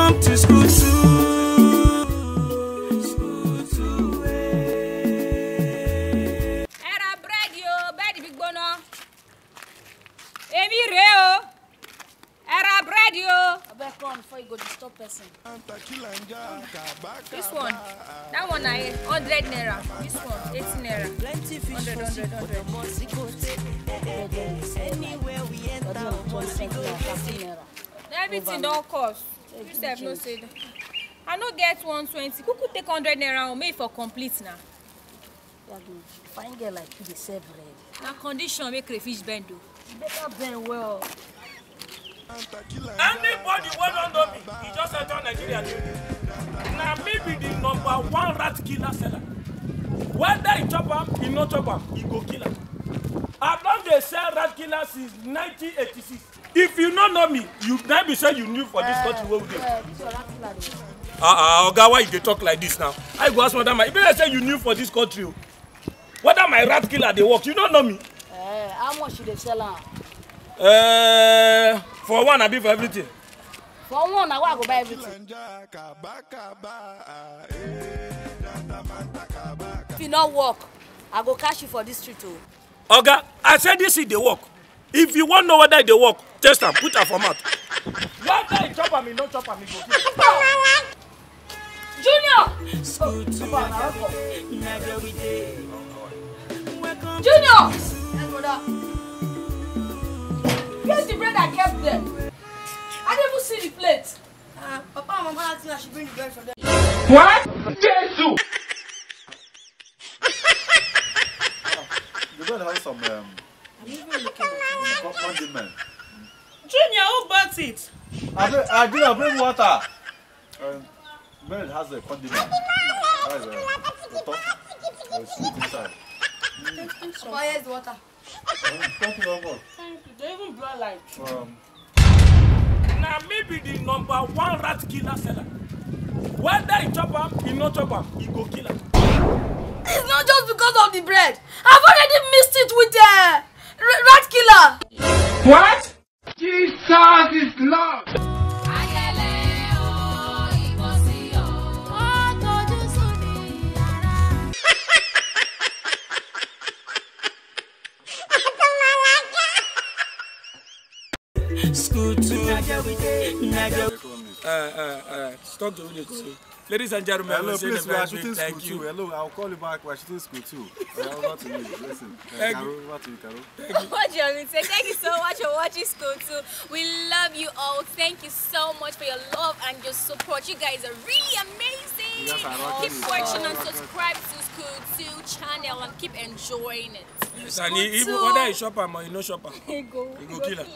Welcome to school too. Era bread yo, bread big bono. Emi reo. Era bread yo. I better come before you go disturb person. This one. That one I 100 naira. This one 80 naira. 100. Everything don't cost. You self no say that. I no get 120. Who could take 100 naira on me for complete now? Fine girl like you, they sell bread. Now condition make crayfish bend though. Better bend well. Anybody who don't know me, he just enter Nigeria. Now me be the #1 rat killer seller. Whether he chop am, he no chop am, he go kill am. I don dey sell rat killer since 1986. If you no know me, you never say you knew for this country where we dey. Oga, why you dey talk like this now? I go ask madam, if I say you knew for this country, whether my rat killer dey work, you don't know me. How much should they sell am? For one, I be for everything. For one, I go buy everything. If you not work, I go cash you for this street too. Oga, I said this is the work. If you want to know whether they work, test am, put am for mouth. Whether you chop am, you no chop am, you go kill. Junior! School too. Junior! Here's the bread I kept there. I didn't even see the plate. Papa and Mama asked me I should bring the bread for them. What? Jesus! You don't have some condiment. Junior, who bought it? I did bring water. Bread has a condiment. Has a top. Sweet inside. Papa, here's the water. Thank you. They even blow light. Now me be the #1 rat killer seller. Whether he chop am, he no chop am, he go kill am. It's not just because of the bread. I've already mixed it with rat killer. What? Jesus is Lord. School too. Stop doing it. Ladies and gentlemen, hello, please, we are shooting thank school you. too. Hello, I'll call you back. We are shooting school too. Over to you. Listen. Thank Carol, over to you, Carol. What do you mean? Thank you so much for watching School 2. We love you all. Thank you so much for your love and your support. You guys are really amazing. Yes, keep watching and subscribe to School 2 channel and keep enjoying it. Yes, and even whether he shop am or he no shop am, He go kill am.